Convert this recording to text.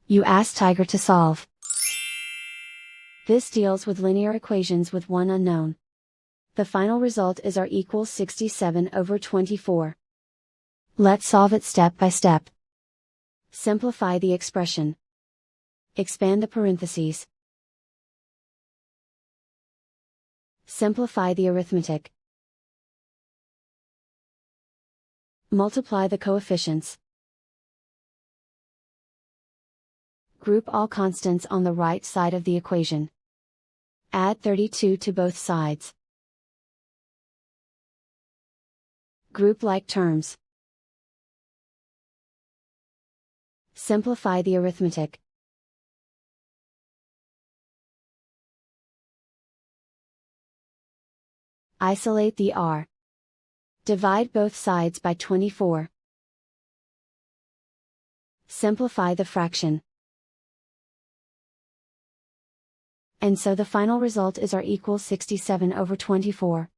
You ask Tiger to solve. This deals with linear equations with one unknown. The final result is r equals 67/24. Let's solve it step by step. Simplify the expression. Expand the parentheses. Simplify the arithmetic. Multiply the coefficients. Group all constants on the right side of the equation. Add 32 to both sides. Group like terms. Simplify the arithmetic. Isolate the r. Divide both sides by 24. Simplify the fraction. And so the final result is r equals 67/24.